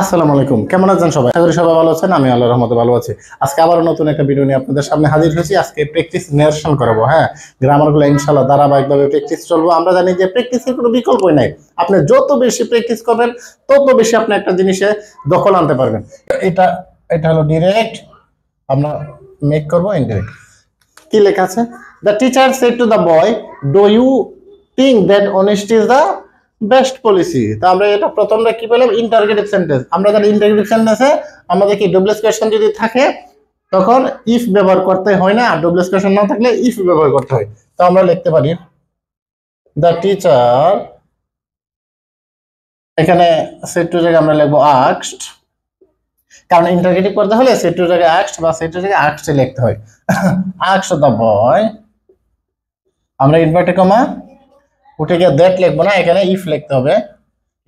আসসালামু আলাইকুম, কেমন আছেন সবাই? আশা করি সবাই ভালো আছেন। আমি আল্লাহর রহমতে ভালো আছি। আজকে আবার নতুন একটা ভিডিও নিয়ে আপনাদের সামনে হাজির হয়েছি। আজকে প্র্যাকটিস নেশন করাবো। হ্যাঁ, গ্রামারগুলো ইনশাআল্লাহ ধারাবাহিকভাবে প্র্যাকটিস চলবো। আমরা জানি যে প্র্যাকটিসের কোনো বিকল্পই নাই। আপনি যত বেশি প্র্যাকটিস করবেন তত বেশি আপনি একটা জিনিসে দখল আনতে পারবেন। এটা এটা হলো ডিরেক্ট, আমরা মেক করবো ইনডিরেক্ট। কি লেখা আছে? The teacher said to the boy, do you think that honesty is the best policy. তো আমরা এটা প্রথমটা কি পেলাম? Interrogative sentence. আমরা জানি ইন্টারগেটিভ সেন্টেন্সে আমাদের কি ডবল কোয়েশ্চন যদি থাকে তখন ইফ ব্যবহার করতে হয় না, আর ডবল কোয়েশ্চন না থাকলে ইফ ব্যবহার করতে হয়। তো আমরা লিখতে পারি দ্য টিচার, এখানে সেড টু জায়গায় আমরা লিখবো আস্কড, কারণ ইন্টারগেটিভ করতে হলে সেড টু জায়গায় আস্কড বা সেড টু জায়গায় আস্কড লিখতে হয়। আস্কড দ্য বয়, আমরা ইনভার্টেড কমা উঠে গিয়ে দ্যাট লিখবো না, এখানে ইফ লিখতে হবে।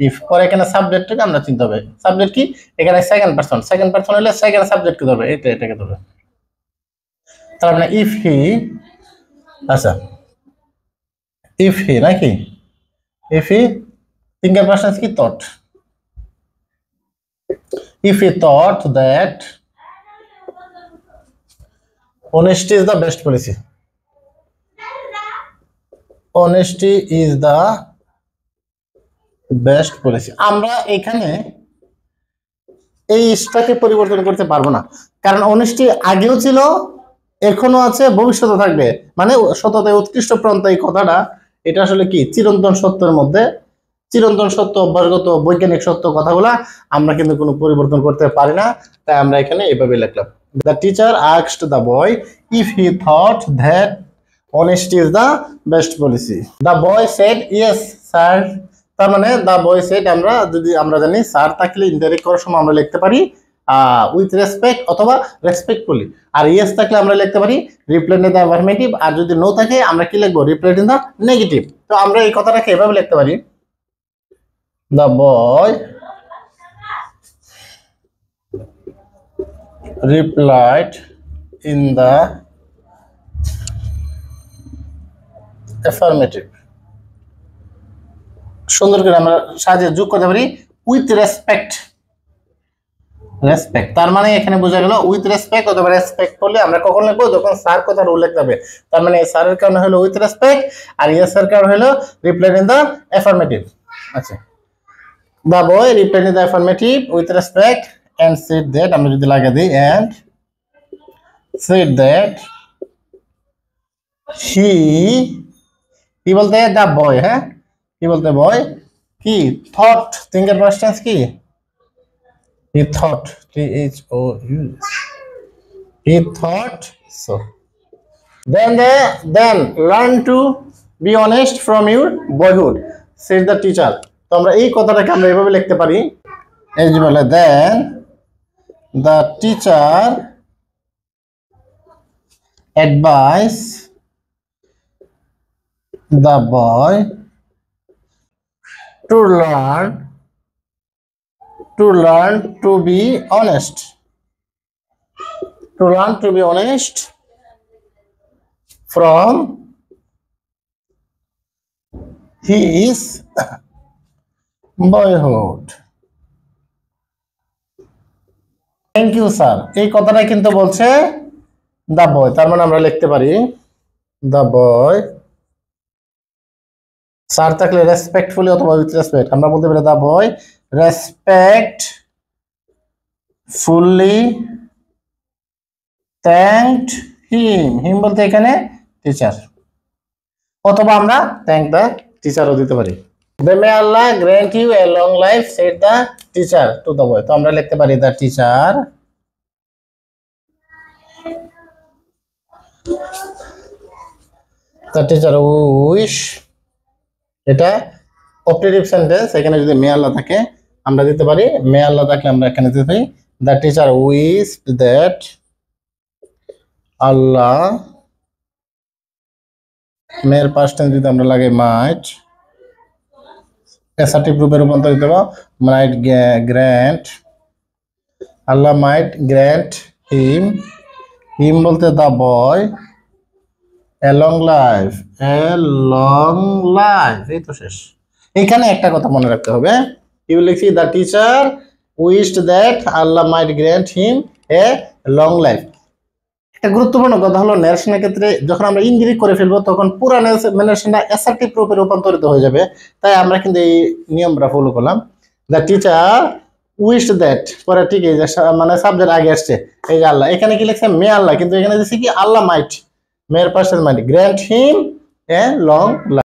ইফ পরে এখানে সাবজেক্টকে আমরা চিনতে হবে। সাবজেক্ট কি? এখানে সেকেন্ড পারসন হলে সেকেন্ড সাবজেক্টকে ধরবে, এটাকে ধরবে। তার মানে ইফ হি, আচ্ছা ইফ হি নাকি ইফ হি সিঙ্গেল পারসন কি thought, if he thought that honesty is the best policy, honesty is the best policy. আমরা এখানে এই ইস্টাকে পরিবর্তন করতে পারবো না, কারণ অনেস্টি আগেও ছিল, এখনো আছে, ভবিষ্যতে থাকবে। মানে সততায় উৎকৃষ্ট প্রন্থা, এই কথাটা এটা আসলে কি চিরন্তন সত্যের মধ্যে, চিরন্তন সত্য, অভ্যাসগত বৈজ্ঞানিক সত্য কথাগুলা আমরা কিন্তু কোনো পরিবর্তন করতে পারি না। তাই আমরা এখানে এইভাবে লিখলাম, the teacher asked the boy if he thought that honesty is the best policy. The boy said yes sir. তার মানে দা বয় সেড, আমরা জানি স্যার থাকলে ইনডাইরেক্ট করার সময় আমরা লিখতে পারি উইথ রেসপেক্ট অথবা রেসপেক্টফুলি, আর ইয়েস থাকলে আমরা লিখতে পারি রিপ্লাই ইন দ্য অ্যাফার্মেটিভ, আর যদি নো থাকে আমরা কি লিখবো? Reply in the negative. তো আমরা এই কথাটাকে এভাবে লিখতে পারি, the boy replied in the affirmative. সুন্দর করে আমরা সাহায্যে যোগ করতে পারি উইথ রেসপেক্ট। রেসপেক্ট তার মানে এখানে বোঝা গেল উইথ রেসপেক্ট অথবা রেসপেক্ট করলে আমরা কখন লিখবো? যখন স্যার কথার উল্লেখ হবে। তার মানে স্যারের কারণে হলো উইথ রেসপেক্ট, আর ইয়েস এর কারণে হলো রিপ্লাই ইন দ্য অ্যাফার্মেটিভ। আচ্ছা, the boy reply in the affirmative with respect and said that, আমরা যদি লাগিয়ে দিই এন্ড সেড দ্যাট হি, কি বলতে দ্য বয়, হ্যাঁ কি বলতে বয় কি থট, থিঙ্কের পাস্ট টেন্স কি he thought, thou, he thought so. Then learn to be honest from your boyhood, said the teacher. তো আমরা এই কথাটাকে আমরা এভাবে লিখতে পারি, এই যে বলে then the teacher advised the boy to learn to be honest, to learn to be honest from his boyhood. Thank you sir, এই কথাটা কিন্তু বলছে দ্য বয়। তার মানে আমরা লিখতে পারি দ্য বয়, স্যার থাকলে রেসপেক্টফুলি অথবা উইথ রেসপেক্ট, আমরা বলতে পারি the boy respectfully thanked him, হিম বলতে এখানে টিচার, অথবা আমরা থ্যাংক দ্য টিচারও দিতে পারি। May Allah grant you a long life, said the teacher to the boy. তো আমরা লিখতে পারি the teacher wish, এটা অপটেটিভ সেন্টেন্স, এখানে যদি মে আল্লাহ থাকে আমরা দিতে পারি, মে আল্লাহ থাকলে আমরা এখানে দিতে পারি দ্য টিচার উইশড দ্যাট আল্লাহ, মেয়ের পাস্ট টেন্স যদি আমরা লাগে মাইট, অ্যাসার্টিভ রূপে রূপান্তরিত হবে মাইট গ্র্যান্ট, আল্লাহ মাইট গ্র্যান্ট হিম বলতে the boy A long life, এই তো শেষ। এখানে একটা কথা মনে রাখতে হবে, ইউ লিখছি the teacher wished that Allah might grant him a long life. একটা গুরুত্বপূর্ণ কথা হলো ন্যারেশনের ক্ষেত্রে যখন আমরা ইনডিরেক্ট করে ফেলবো তখন পুরো ন্যারেশনটা অ্যাসার্টিভ রূপে রূপান্তরিত হয়ে যাবে। তাই আমরা কিন্তু এই নিয়মটা ফলো করলাম। দ্য টিচার উইশড দ্যাট, পরে ঠিক এই যে মানে সাবজেক্ট আগে আসছে এই যে আল্লাহ, এখানে কি লিখছে মে আল্লাহ, কিন্তু এখানে দিচ্ছে কি আল্লাহ মাইট, মেয়ের পাশে might grant him a long life.